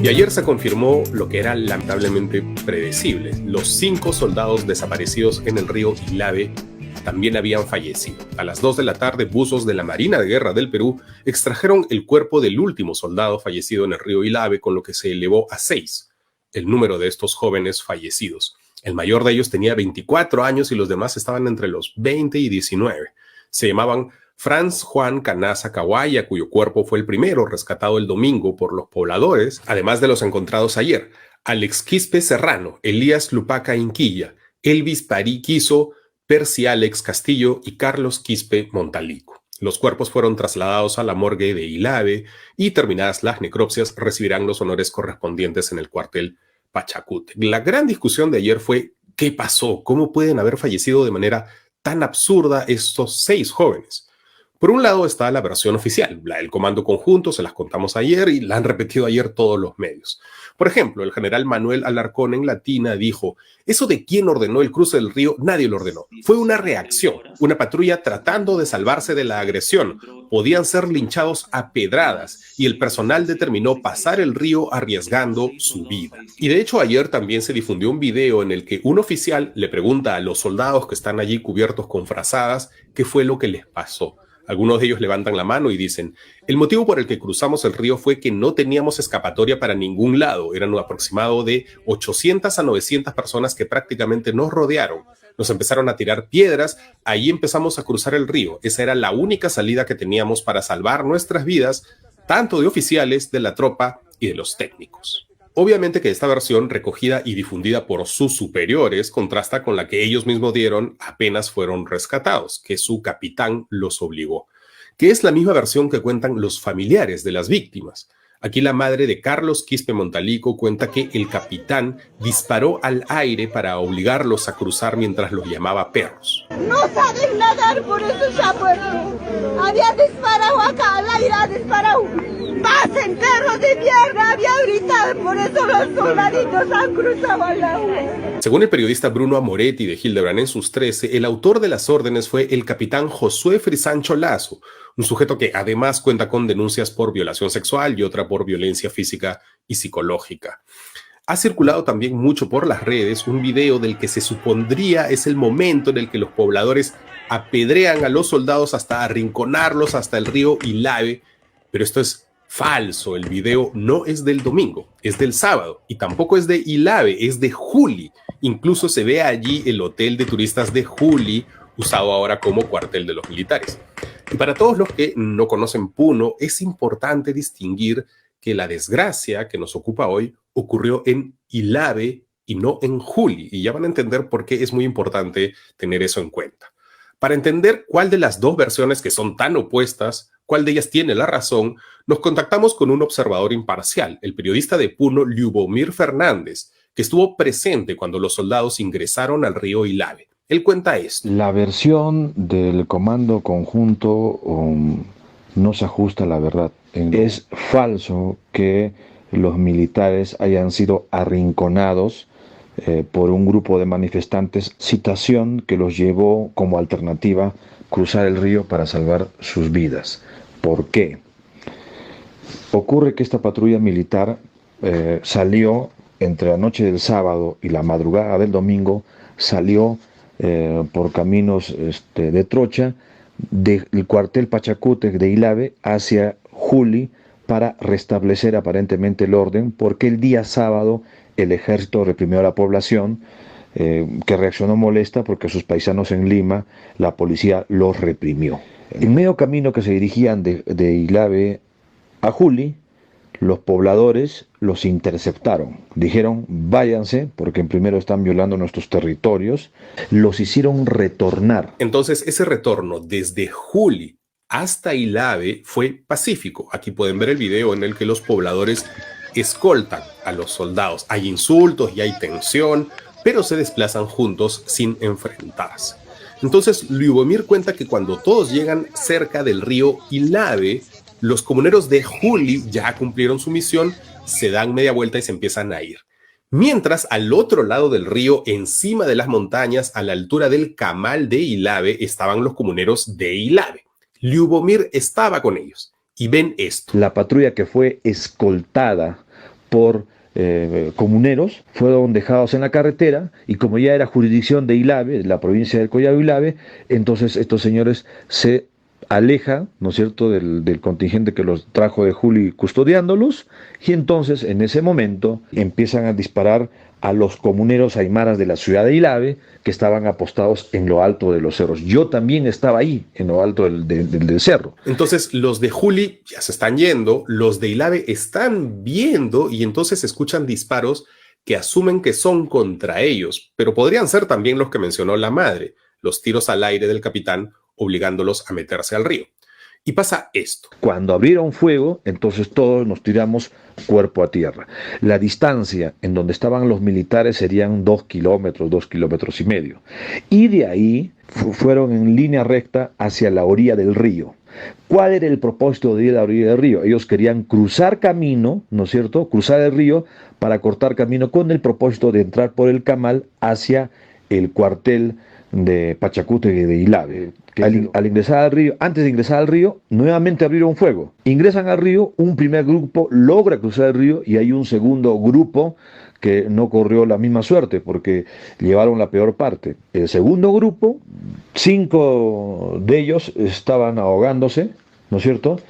Y ayer se confirmó lo que era lamentablemente predecible. Los 5 soldados desaparecidos en el río Ilave también habían fallecido. A las 2 de la tarde, buzos de la Marina de Guerra del Perú extrajeron el cuerpo del último soldado fallecido en el río Ilave, con lo que se elevó a 6 el número de estos jóvenes fallecidos. El mayor de ellos tenía 24 años y los demás estaban entre los 20 y 19. Se llamaban Franz Juan Canaza Kawaya, cuyo cuerpo fue el primero rescatado el domingo por los pobladores, además de los encontrados ayer: Alex Quispe Serrano, Elías Lupaca Inquilla, Elvis Parí Quiso, Percy Alex Castillo y Carlos Quispe Montalico. Los cuerpos fueron trasladados a la morgue de Ilave y, terminadas las necropsias, recibirán los honores correspondientes en el cuartel Pachacútec. La gran discusión de ayer fue: ¿qué pasó? ¿Cómo pueden haber fallecido de manera tan absurda estos 6 jóvenes? Por un lado está la versión oficial, la del Comando Conjunto, se las contamos ayer y la han repetido ayer todos los medios. Por ejemplo, el general Manuel Alarcón en Latina dijo: eso de quién ordenó el cruce del río, nadie lo ordenó. Fue una reacción, una patrulla tratando de salvarse de la agresión. Podían ser linchados a pedradas y el personal determinó pasar el río arriesgando su vida. Y de hecho ayer también se difundió un video en el que un oficial le pregunta a los soldados que están allí cubiertos con frazadas qué fue lo que les pasó. Algunos de ellos levantan la mano y dicen: el motivo por el que cruzamos el río fue que no teníamos escapatoria para ningún lado. Eran un aproximado de 800 a 900 personas que prácticamente nos rodearon. Nos empezaron a tirar piedras, ahí empezamos a cruzar el río. Esa era la única salida que teníamos para salvar nuestras vidas, tanto de oficiales, de la tropa y de los técnicos. Obviamente que esta versión, recogida y difundida por sus superiores, contrasta con la que ellos mismos dieron apenas fueron rescatados, que su capitán los obligó, que es la misma versión que cuentan los familiares de las víctimas. Aquí la madre de Carlos Quispe Montalico cuenta que el capitán disparó al aire para obligarlos a cruzar mientras los llamaba perros. No saben nadar, por eso se ha muerto. Había disparado acá, al aire ha disparado. ¡Pasen, perros de mierda! Había gritado, por eso los soldaditos han cruzado al agua. Según el periodista Bruno Amoretti de Hildebrand en sus 13, el autor de las órdenes fue el capitán Josué Frisancho Lazo, un sujeto que además cuenta con denuncias por violación sexual y otra por violencia física y psicológica. Ha circulado también mucho por las redes un video del que se supondría es el momento en el que los pobladores apedrean a los soldados hasta arrinconarlos hasta el río Ilave, pero esto es falso. El video no es del domingo, es del sábado, y tampoco es de Ilave, es de Juli. Incluso se ve allí el hotel de turistas de Juli, usado ahora como cuartel de los militares. Y para todos los que no conocen Puno, es importante distinguir que la desgracia que nos ocupa hoy ocurrió en Ilave y no en Juli, y ya van a entender por qué es muy importante tener eso en cuenta. Para entender cuál de las dos versiones que son tan opuestas, cuál de ellas tiene la razón, nos contactamos con un observador imparcial, el periodista de Puno, Liubomir Fernández, que estuvo presente cuando los soldados ingresaron al río Ilave. Él cuenta esto. La versión del Comando Conjunto no se ajusta a la verdad. Es falso que los militares hayan sido arrinconados por un grupo de manifestantes, situación que los llevó como alternativa cruzar el río para salvar sus vidas. ¿Por qué? Ocurre que esta patrulla militar salió entre la noche del sábado y la madrugada del domingo, salió por caminos de trocha del cuartel Pachacútec de Ilave hacia Juli para restablecer aparentemente el orden, porque el día sábado el ejército reprimió a la población, que reaccionó molesta porque sus paisanos en Lima, la policía los reprimió. En medio camino que se dirigían de Ilave a Juli, los pobladores los interceptaron. Dijeron: váyanse, porque primero están violando nuestros territorios. Los hicieron retornar. Entonces, ese retorno desde Juli hasta Ilave fue pacífico. Aquí pueden ver el video en el que los pobladores escoltan a los soldados. Hay insultos y hay tensión, pero se desplazan juntos sin enfrentarse. Entonces, Liubomir cuenta que cuando todos llegan cerca del río Ilave, los comuneros de Juli ya cumplieron su misión, se dan media vuelta y se empiezan a ir. Mientras, al otro lado del río, encima de las montañas, a la altura del Camal de Ilave, estaban los comuneros de Ilave. Liubomir estaba con ellos y ven esto. La patrulla que fue escoltada por comuneros, fueron dejados en la carretera y como ya era jurisdicción de Ilave, la provincia del Collao Ilave, entonces estos señores se alejan, ¿no es cierto?, del contingente que los trajo de Juli custodiándolos, y entonces en ese momento empiezan a disparar a los comuneros aymaras de la ciudad de Ilave que estaban apostados en lo alto de los cerros. Yo también estaba ahí, en lo alto del cerro. Entonces los de Juli ya se están yendo, los de Ilave están viendo y entonces escuchan disparos que asumen que son contra ellos, pero podrían ser también los que mencionó la madre, los tiros al aire del capitán obligándolos a meterse al río. Y pasa esto. Cuando abrieron fuego, entonces todos nos tiramos cuerpo a tierra. La distancia en donde estaban los militares serían 2 kilómetros, 2 kilómetros y medio. Y de ahí fueron en línea recta hacia la orilla del río. ¿Cuál era el propósito de ir a la orilla del río? Ellos querían cruzar camino, ¿no es cierto?, cruzar el río para cortar camino con el propósito de entrar por el Camal hacia el cuartel de Pachacuti de Ilave. Al ingresar al río, antes de ingresar al río, nuevamente abrieron fuego. Ingresan al río, un primer grupo logra cruzar el río y hay un segundo grupo que no corrió la misma suerte porque llevaron la peor parte. El segundo grupo, 5 de ellos estaban ahogándose, ¿no es cierto?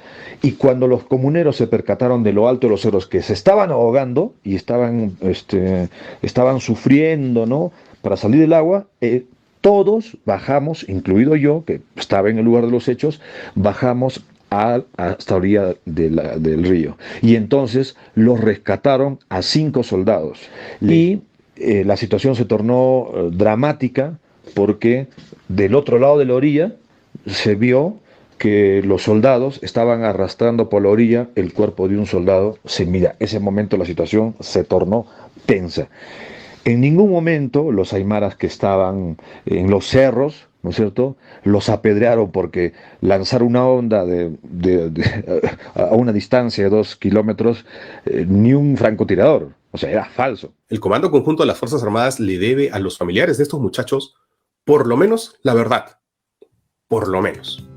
Y cuando los comuneros se percataron de lo alto de los cerros que se estaban ahogando y estaban sufriendo, ¿no?, para salir del agua, todos bajamos, incluido yo, que estaba en el lugar de los hechos, bajamos hasta la orilla del río. Y entonces los rescataron a 5 soldados. Y la situación se tornó dramática porque del otro lado de la orilla se vio que los soldados estaban arrastrando por la orilla el cuerpo de un soldado sin vida. En ese momento la situación se tornó tensa. En ningún momento los aymaras que estaban en los cerros, ¿no es cierto?, los apedrearon porque lanzar una onda a una distancia de 2 kilómetros, ni un francotirador, o sea, era falso. El Comando Conjunto de las Fuerzas Armadas le debe a los familiares de estos muchachos, por lo menos, la verdad. Por lo menos.